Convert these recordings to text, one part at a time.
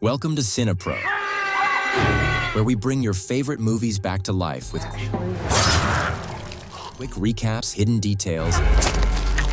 Welcome to CinePro, where we bring your favorite movies back to life with quick recaps, hidden details,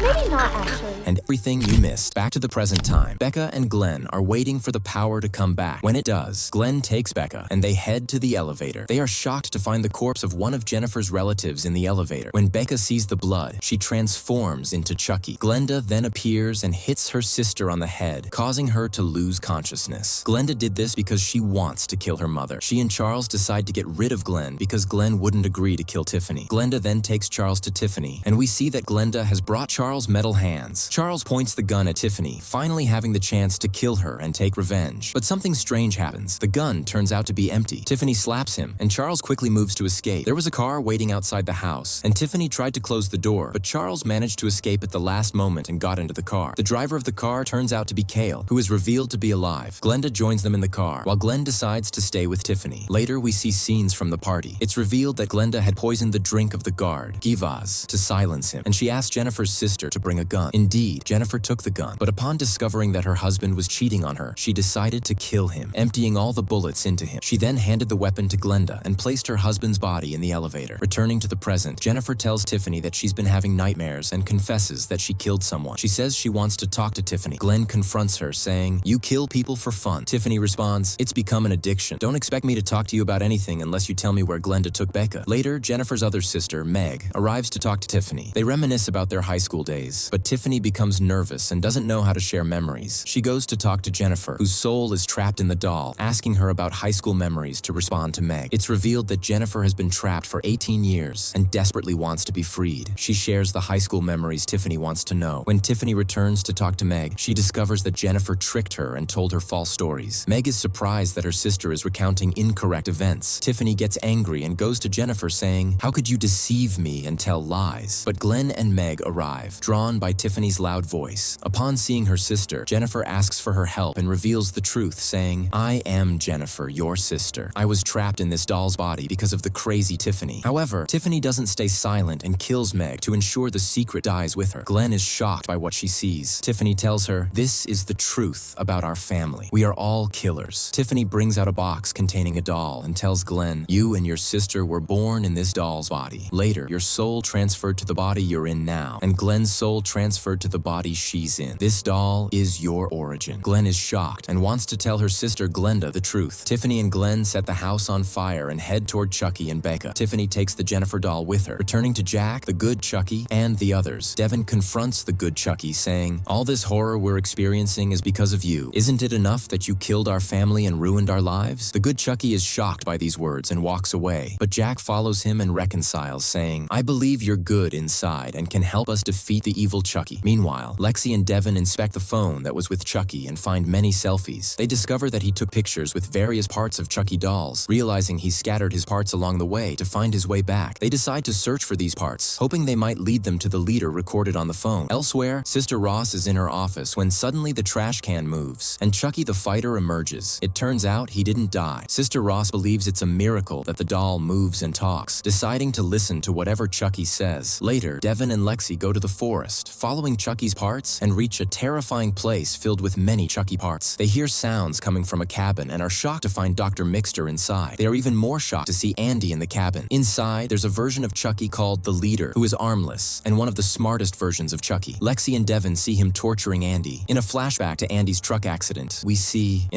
Maybe not, actually. and everything you missed. Back to the present time. Becca and Glenn are waiting for the power to come back. When it does, Glenn takes Becca and they head to the elevator. They are shocked to find the corpse of one of Jennifer's relatives in the elevator. When Becca sees the blood, she transforms into Chucky. Glenda then appears and hits her sister on the head, causing her to lose consciousness. Glenda did this because she wants to kill her mother. She and Charles decide to get rid of Glenn because Glenn wouldn't agree to kill Tiffany. Glenda then takes Charles to Tiffany, and we see that Glenda has brought Charles' metal hands. Charles points the gun at Tiffany, finally having the chance to kill her and take revenge. But something strange happens. The gun turns out to be empty. Tiffany slaps him, and Charles quickly moves to escape. There was a car waiting outside the house, and Tiffany tried to close the door, but Charles managed to escape at the last moment and got into the car. The driver of the car turns out to be Cale, who is revealed to be alive. Glenda joins them in the car, while Glenn decides to stay with Tiffany. Later, we see scenes from the party. It's revealed that Glenda had poisoned the drink of the guard, Givaz, to silence him, and she asked Jennifer's sister to bring a gun. Indeed, Jennifer took the gun, but upon discovering that her husband was cheating on her, she decided to kill him, emptying all the bullets into him. She then handed the weapon to Glenda and placed her husband's body in the elevator. Returning to the present, Jennifer tells Tiffany that she's been having nightmares and confesses that she killed someone. She says she wants to talk to Tiffany. Glenn confronts her, saying, "You kill people for fun." Tiffany responds, "It's become an addiction. Don't expect me to talk to you about anything unless you tell me where Glenda took Becca." Later, Jennifer's other sister, Meg, arrives to talk to Tiffany. They reminisce about their high school days, but Tiffany becomes nervous and doesn't know how to share memories. She goes to talk to Jennifer, whose soul is trapped in the doll, asking her about high school memories to respond to Meg. It's revealed that Jennifer has been trapped for 18 years and desperately wants to be freed. She shares the high school memories Tiffany wants to know. When Tiffany returns to talk to Meg, she discovers that Jennifer tricked her and told her false stories. Meg is surprised that her sister is recounting incorrect events. Tiffany gets angry and goes to Jennifer saying, "How could you deceive me and tell lies?" But Glenn and Meg arrive, drawn by Tiffany's loud voice. Upon seeing her sister, Jennifer asks for her help and reveals the truth, saying, "I am Jennifer, your sister. I was trapped in this doll's body because of the crazy Tiffany." However, Tiffany doesn't stay silent and kills Meg to ensure the secret dies with her. Glenn is shocked by what she sees. Tiffany tells her, "This is the truth about our family. We are all killers." Tiffany brings out a box containing a doll and tells Glenn, "You and your sister were born in this doll's body. Later, your soul transferred to the body you're in now, and Glenn's soul transferred to the body she's in. This doll is your origin." Glenn is shocked and wants to tell her sister Glenda the truth. Tiffany and Glenn set the house on fire and head toward Chucky and Becca. Tiffany takes the Jennifer doll with her. Returning to Jack, the good Chucky, and the others, Devin confronts the good Chucky, saying, "All this horror we're experiencing is because of you. Isn't it enough that you killed our family and ruined our lives?" The good Chucky is shocked by these words and walks away, but Jack follows him and reconciles, saying, "I believe you're good inside and can help us defeat the evil Chucky." Meanwhile, Lexi and Devin inspect the phone that was with Chucky and find many selfies. They discover that he took pictures with various parts of Chucky dolls, realizing he scattered his parts along the way to find his way back. They decide to search for these parts, hoping they might lead them to the leader recorded on the phone. Elsewhere, Sister Ross is in her office when suddenly the trash can moves, and Chucky the fighter emerges. It turns out he didn't die. Sister Ross believes it's a miracle that the doll moves and talks, deciding to listen to whatever Chucky says. Later, Devin and Lexi go to the forest, following Chucky's parts, and reach a terrifying place filled with many Chucky parts. They hear sounds coming from a cabin and are shocked to find Dr. Mixter inside. They are even more shocked to see Andy in the cabin. Inside, there's a version of Chucky called the Leader, who is armless and one of the smartest versions of Chucky. Lexi and Devin see him torturing Andy. In a flashback to Andy's truck accident, we see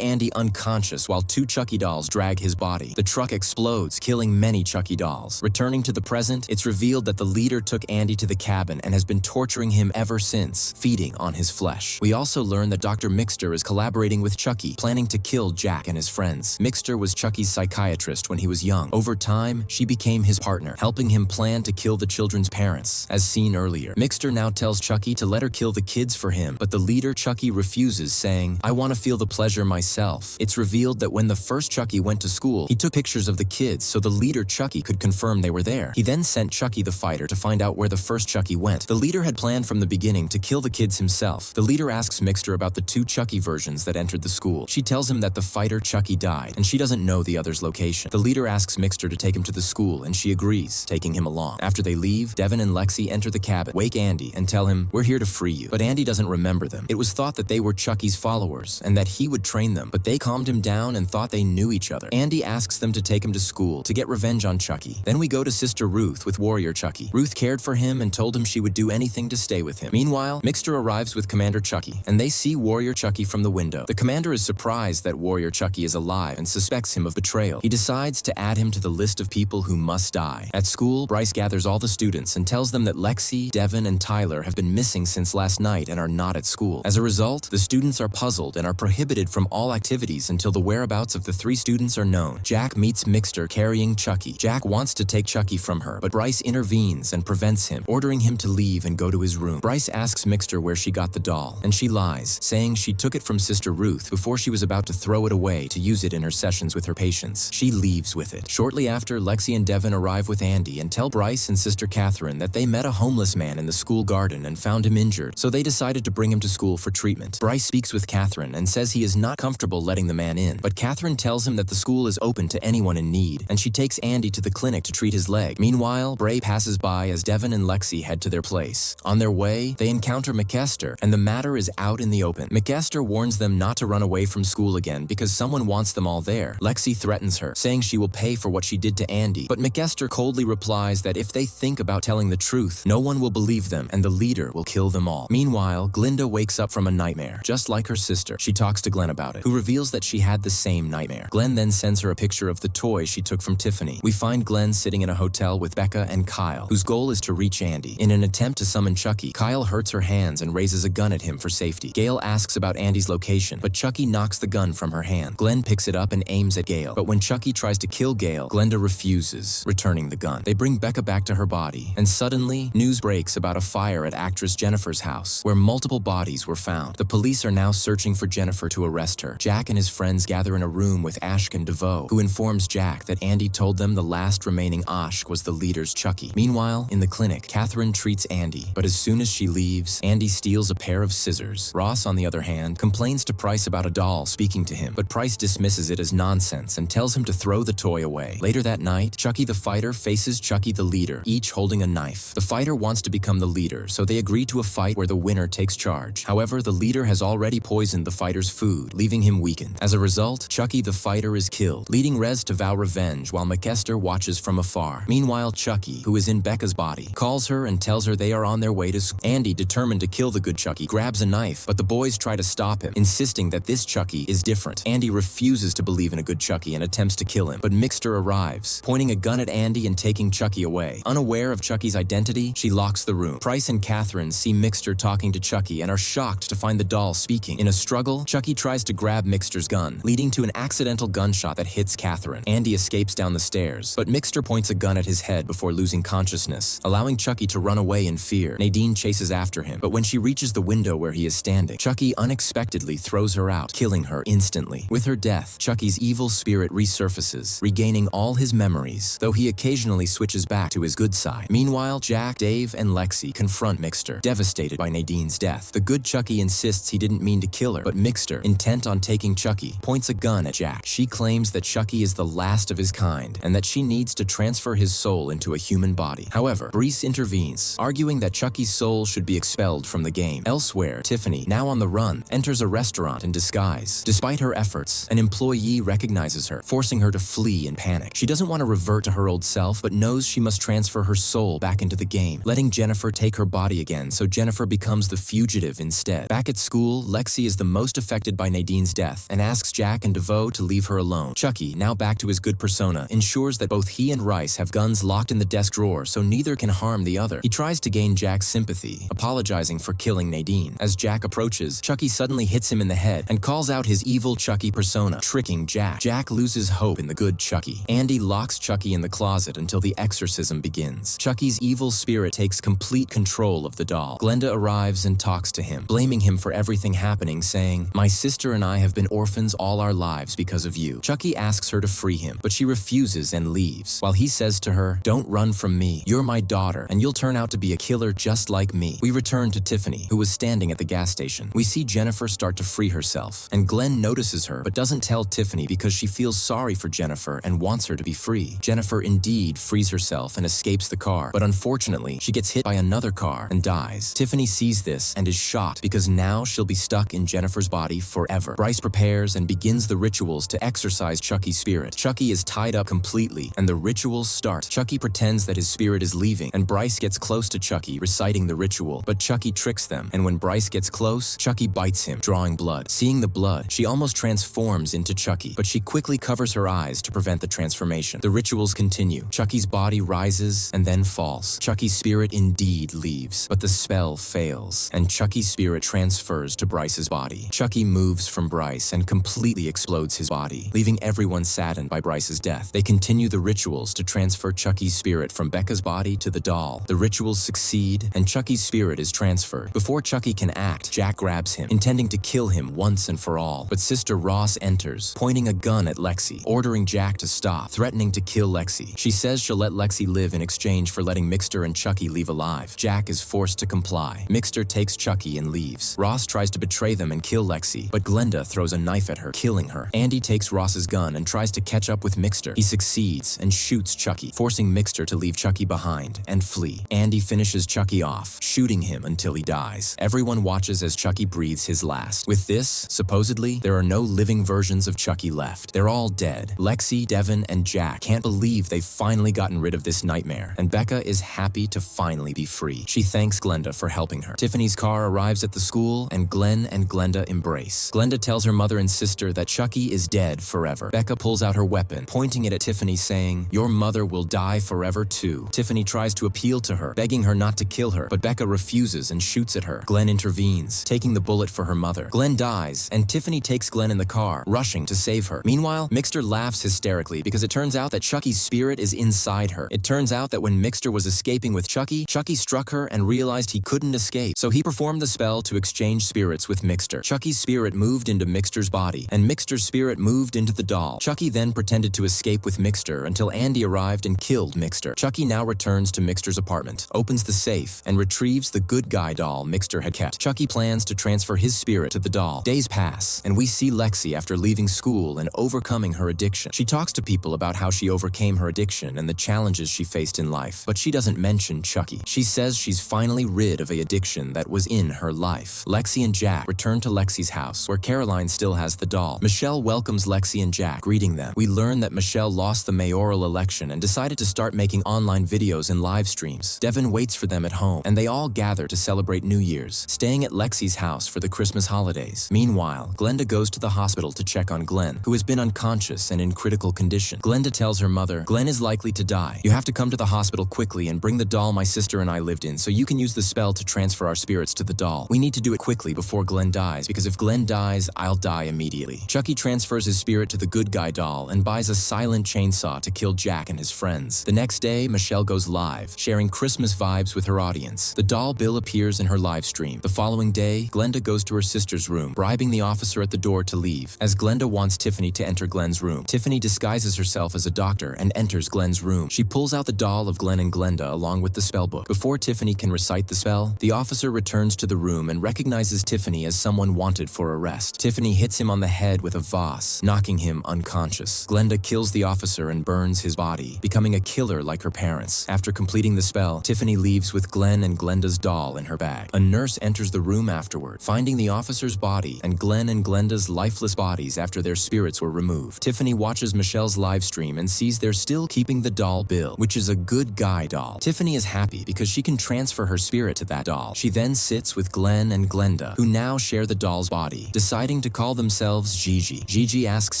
Andy unconscious while two Chucky dolls drag his body. The truck explodes, killing many Chucky dolls. Returning to the present, it's revealed that the Leader took Andy to the cabin and has been torturing him ever since, feeding on his flesh. We also learn that Dr. Mixter is collaborating with Chucky, planning to kill Jack and his friends. Mixter was Chucky's psychiatrist when he was young. Over time, she became his partner, helping him plan to kill the children's parents, as seen earlier. Mixter now tells Chucky to let her kill the kids for him, but the Leader Chucky refuses, saying, "I want to feel the pleasure myself." It's revealed that when the first Chucky went to school, he took pictures of the kids so the Leader Chucky could confirm they were there. He then sent Chucky the fighter to find out where the first Chucky went. The leader had planned from the beginning to kill the kids himself. The leader asks Mixter about the 2 Chucky versions that entered the school. She tells him that the fighter Chucky died, and she doesn't know the other's location. The leader asks Mixter to take him to the school, and she agrees, taking him along. After they leave, Devin and Lexi enter the cabin, wake Andy, and tell him, "We're here to free you." But Andy doesn't remember them. It was thought that they were Chucky's followers, and that he would train them, but they calmed him down and thought they knew each other. Andy asks them to take him to school to get revenge on Chucky. Then we go to Sister Ruth with Warrior Chucky. Ruth cared for him and told him she would do anything to stay with him. Meanwhile, Mixter arrives with Commander Chucky, and they see Warrior Chucky from the window. The commander is surprised that Warrior Chucky is alive and suspects him of betrayal. He decides to add him to the list of people who must die. At school, Bryce gathers all the students and tells them that Lexi, Devin, and Tyler have been missing since last night and are not at school. As a result, the students are puzzled and are prohibited from all activities until the whereabouts of the 3 students are known. Jack meets Mixter carrying Chucky. Jack wants to take Chucky from her, but Bryce intervenes and prevents him, ordering him to leave and go to his room. Bryce asks Mixter where she got the doll, and she lies, saying she took it from Sister Ruth before she was about to throw it away to use it in her sessions with her patients. She leaves with it. Shortly after, Lexi and Devin arrive with Andy and tell Bryce and Sister Catherine that they met a homeless man in the school garden and found him injured, so they decided to bring him to school for treatment. Bryce speaks with Catherine and says he is not comfortable letting the man in, but Catherine tells him that the school is open to anyone in need, and she takes Andy to the clinic to treat his leg. Meanwhile, Bray passes by as Devin and Lexi head to their place. On their way, they encounter McEster, and the matter is out in the open. McEster warns them not to run away from school again because someone wants them all there. Lexi threatens her, saying she will pay for what she did to Andy, but McEster coldly replies that if they think about telling the truth, no one will believe them and the leader will kill them all. Meanwhile, Glinda wakes up from a nightmare, just like her sister. She talks to Glenn about it, who reveals that she had the same nightmare. Glenn then sends her a picture of the toy she took from Tiffany. We find Glenn sitting in a hotel with Becca and Kyle, whose goal is to reach Andy. In an attempt to summon Chucky, Kyle hurts her hands and raises a gun at him for safety. Gail asks about Andy's location, but Chucky knocks the gun from her hand. Glenn picks it up and aims at Gail, but when Chucky tries to kill Gail, Glenda refuses, returning the gun. They bring Becca back to her body, and suddenly, news breaks about a fire at actress Jennifer's house, where multiple bodies were found. The police are now searching for Jennifer to arrest her. Jack and his friends gather in a room with Ashkan DeVoe, who informs Jack that Andy told them the last remaining Ashk was the leader's Chucky. Meanwhile, in the clinic, Catherine treats Andy, but as soon as she leaves, Andy steals a pair of scissors. Ross, on the other hand, complains to Price about a doll speaking to him, but Price dismisses it as nonsense and tells him to throw the toy away. Later that night, Chucky the fighter faces Chucky the leader, each holding a knife. The fighter wants to become the leader, so they agree to a fight where the winner takes charge. However, the leader has already poisoned the fighter's food, leaving him weakened. As a result, Chucky the fighter is killed, leading Rez to vow revenge while McEster watches from afar. Meanwhile, Chucky, who is in Becca's body, calls her and tells her they are on their way to school. Andy, determined to kill the good Chucky, grabs a knife, but the boys try to stop him, insisting that this Chucky is different. Andy refuses to believe in a good Chucky and attempts to kill him, but Mixter arrives, pointing a gun at Andy and taking Chucky away. Unaware of Chucky's identity, she locks the room. Price and Catherine see Mixter talking to Chucky and are shocked to find the doll speaking. In a struggle, Chucky tries to grab Mixter's gun, leading to an accidental gunshot that hits Catherine. Andy escapes down the stairs, but Mixter points a gun at his head before losing consciousness, allowing Chucky to run away in fear. Nadine chases after him, but when she reaches the window where he is standing, Chucky unexpectedly throws her out, killing her instantly. With her death, Chucky's evil spirit resurfaces, regaining all his memories, though he occasionally switches back to his good side. Meanwhile, Jack, Dave, and Lexi confront Mixter, devastated by Nadine's death. The good Chucky insists he didn't mean to kill her, but Mixter, intent on taking Chucky, points a gun at Jack. She claims that Chucky is the last of his kind, and that she needs to transfer his soul into a human body. However, Brees intervenes, arguing that Chucky's soul should be expelled from the game. Elsewhere, Tiffany, now on the run, enters a restaurant in disguise. Despite her efforts, an employee recognizes her, forcing her to flee in panic. She doesn't want to revert to her old self, but knows she must transfer her soul back into the game, letting Jennifer take her body again, so Jennifer becomes the fugitive instead. Back at school, Lexi is the most affected by Nadine's death and asks Jack and DeVoe to leave her alone. Chucky, now back to his good persona, ensures that both he and Rice have guns locked in the desk drawer so neither can harm the other. He tries to gain Jack's sympathy, apologizing for killing Nadine. As Jack approaches, Chucky suddenly hits him in the head and calls out his evil Chucky persona, tricking Jack. Jack loses hope in the good Chucky. Andy locks Chucky in the closet until the exorcism begins. Chucky's evil spirit takes complete control of the doll. Glenda arrives and talks to him, blaming him for everything happening, saying, "My sister and I have been orphans all our lives because of you." Chucky asks her to free him, but she refuses and leaves, while he says to her, "Don't run from me. me. You're my daughter, and you'll turn out to be a killer just like me." We return to Tiffany, who was standing at the gas station. We see Jennifer start to free herself, and Glenn notices her but doesn't tell Tiffany because she feels sorry for Jennifer and wants her to be free. Jennifer indeed frees herself and escapes the car, but unfortunately, she gets hit by another car and dies. Tiffany sees this and is shocked because now she'll be stuck in Jennifer's body forever. Bryce prepares and begins the rituals to exorcise Chucky's spirit. Chucky is tied up completely, and the rituals start. Chucky pretends that his spirit is leaving, and Bryce gets close to Chucky, reciting the ritual, but Chucky tricks them, and when Bryce gets close, Chucky bites him, drawing blood. Seeing the blood, she almost transforms into Chucky, but she quickly covers her eyes to prevent the transformation. The rituals continue. Chucky's body rises and then falls. Chucky's spirit indeed leaves, but the spell fails, and Chucky's spirit transfers to Bryce's body. Chucky moves from Bryce and completely explodes his body, leaving everyone saddened by Bryce's death. They continue the rituals to transfer Chucky's spirit from Becca's body to the doll. The rituals succeed, and Chucky's spirit is transferred. Before Chucky can act, Jack grabs him, intending to kill him once and for all. But Sister Ross enters, pointing a gun at Lexi, ordering Jack to stop, threatening to kill Lexi. She says she'll let Lexi live in exchange for letting Mixter and Chucky leave alive. Jack is forced to comply. Mixter takes Chucky and leaves. Ross tries to betray them and kill Lexi, but Glenda throws a knife at her, killing her. Andy takes Ross's gun and tries to catch up with Mixter. He succeeds and shoots Chucky, forcing Mixter to leave Chucky behind and flee. Andy finishes Chucky off, shooting him until he dies. Everyone watches as Chucky breathes his last. With this, supposedly, there are no living versions of Chucky left. They're all dead. Lexi, Devin, and Jack can't believe they've finally gotten rid of this nightmare, and Becca is happy to finally be free. She thanks Glenda for helping her. Tiffany's car arrives at the school, and Glenn and Glenda embrace. Glenda tells her mother and sister that Chucky is dead forever. Becca pulls out her weapon, pointing it at Tiffany, saying, "Your mother will die forever too." Tiffany tries to appeal to her, begging her not to kill her, but Becca refuses and shoots at her. Glenn intervenes, taking the bullet for her mother. Glenn dies, and Tiffany takes Glenn in the car, rushing to save her. Meanwhile, Mixter laughs hysterically because it turns out that Chucky's spirit is inside her. It turns out that when Mixter was escaping with Chucky, Chucky struck her and realized he couldn't escape, so he performed the spell to exchange spirits with Mixter. Chucky's spirit moved into Mixter's body, and Mixter's spirit moved into the doll. Chucky then pretended to escape with Mixter until Andy arrived and killed Mixter. Chucky now returns to Mixter's apartment, opens the safe, and retrieves the good guy doll Mixter had kept. Chucky plans to transfer his spirit to the doll. Days pass, and we see Lexi after leaving school and overcoming her addiction. She talks to people about how she overcame her addiction and the challenges she faced in life, but she doesn't mention Chucky. She says she's finally rid of an addiction that was in her life. Lexi and Jack return to Lexi's house, where Caroline still has the doll. Michelle welcomes Lexi and Jack, greeting them. We learn that Michelle lost the mayoral election and decided to start making online videos and live streams. Devin waits for them at home, and they all gather to celebrate New Year's, staying at Lexi's house for the Christmas holidays. Meanwhile, Glenda goes to the hospital to check on Glenn, who has been unconscious and in critical condition. Glenda tells her mother, "Glenn is likely to die. You have to come to the hospital quickly and bring the doll my sister and I lived in so you can use the spell to transfer our spirits to the doll. We need to do it quickly before Glenn dies, because if Glenn dies, I'll die immediately." Chucky transfers his spirit to the good guy doll and buys a silent chainsaw to kill Jack and his friends. The next day, Michelle goes live, sharing Christmas vibes with her audience. The doll Bill appears in her live stream. The following day, Glenda goes to her sister's room, bribing the officer at the door to leave. As Glenda wants Tiffany to enter Glenn's room, Tiffany disguises herself as a doctor and enters Glenn's room. She pulls out the doll of Glenn and Glenda along with the spellbook. Before Tiffany can recite the spell, the officer returns to the room and recognizes Tiffany as someone wanted for arrest. Tiffany hits him on the head with a vase, knocking him unconscious. Glenda kills the officer and burns his body, becoming a killer like her parents. After completing the spell, Tiffany leaves with Glenn and Glenda's doll in her bag. A nurse enters the room afterward, finding the officer's body and Glenn and Glenda's lifeless bodies after their spirits were removed. Tiffany watches Michelle's live stream and sees they're still keeping the doll Bill, which is a good guy doll. Tiffany is happy because she can transfer her spirit to that doll. She then sits with Glenn and Glenda, who now share the doll's body, deciding to call themselves Gigi. Gigi asks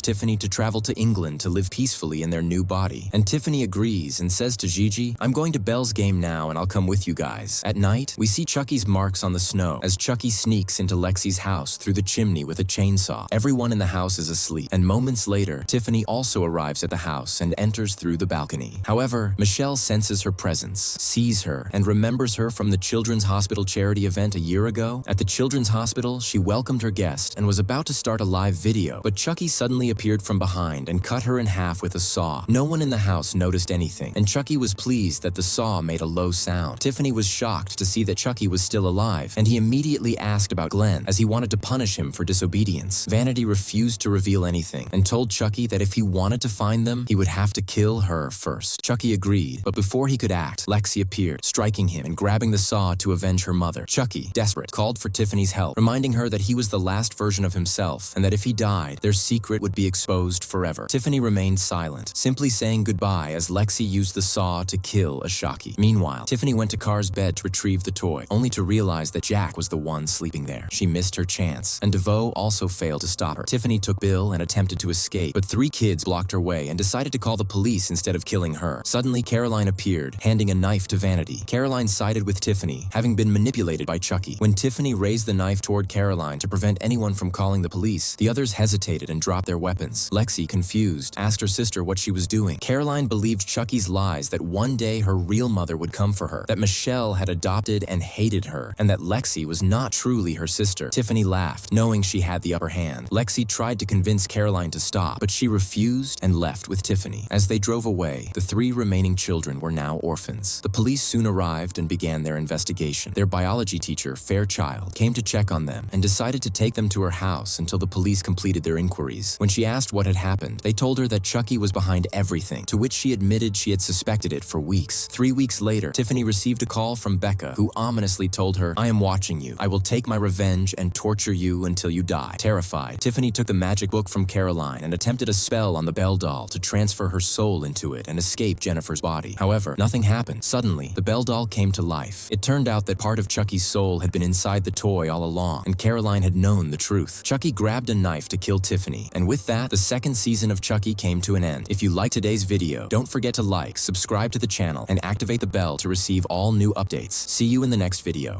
Tiffany to travel to England to live peacefully in their new body, and Tiffany agrees and says to Gigi, "I'm going to Belle's game now and I'll come with you guys." At night, we see Chucky's marks on the snow as Chucky sneaks into Lexi's house through the chimney with a chainsaw. Everyone in the house is asleep, and moments later, Tiffany also arrives at the house and enters through the balcony. However, Michelle senses her presence, sees her, and remembers her from the Children's Hospital charity event a year ago. At the Children's Hospital, she welcomed her guest and was about to start a live video, but Chucky suddenly appeared from behind and cut her in half with a saw. No one in the house noticed anything, and Chucky was pleased that the saw made a low sound. Tiffany was shocked to see that Chucky was still alive, and he immediately asked about Glenn as he wanted to punish him for disobedience. Vanity refused to reveal anything and told Chucky that if he wanted to find them, he would have to kill her first. Chucky agreed, but before he could act, Lexi appeared, striking him and grabbing the saw to avenge her mother. Chucky, desperate, called for Tiffany's help, reminding her that he was the last version of himself and that if he died, their secret would be exposed forever. Tiffany remained silent, simply saying goodbye as Lexi used the saw to kill Ashaki. Meanwhile, Tiffany went to Car's bed to retrieve the toy, only to realize that Jack was the one sleeping there. She missed her chance, and DeVoe also failed to stop her. Tiffany took Bill and attempted to escape, but 3 kids blocked her way and decided to call the police instead of killing her. Suddenly, Caroline appeared, handing a knife to Vanity. Caroline sided with Tiffany, having been manipulated by Chucky. When Tiffany raised the knife toward Caroline to prevent anyone from calling the police, the others hesitated and dropped their weapons. Lexi, confused, asked her sister what she was doing. Caroline believed Chucky's lies that one day her real mother would come for her, that Michelle had adopted and hated her, and that Lexi was not truly her sister. Tiffany laughed, knowing she had the upper hand. Lexi tried to convince Caroline to stop, but she refused and left with Tiffany. As they drove away, the 3 remaining children were now orphans. The police soon arrived and began their investigation. Their biology teacher, Fairchild, came to check on them and decided to take them to her house until the police completed their inquiries. When she asked what had happened, they told her that Chucky was behind everything, to which she admitted she had suspected it for weeks. 3 weeks later, Tiffany received a call from Becca, who ominously told her, "I am watching you. I will take my revenge and torture you until you die." Terrified, Tiffany took the magic book from Caroline and attempted a spell on the Belle doll to transfer her soul into it and escape Jennifer's body. However, nothing happened. Suddenly, the Belle doll came to life. It turned out that part of Chucky's soul had been inside the toy all along, and Caroline had known the truth. Chucky grabbed a knife to kill Tiffany, and with that, the 2nd season of Chucky came to an end. If you liked today's video, don't forget to like, subscribe to the channel, and activate the bell to receive all new updates. See you in the next video.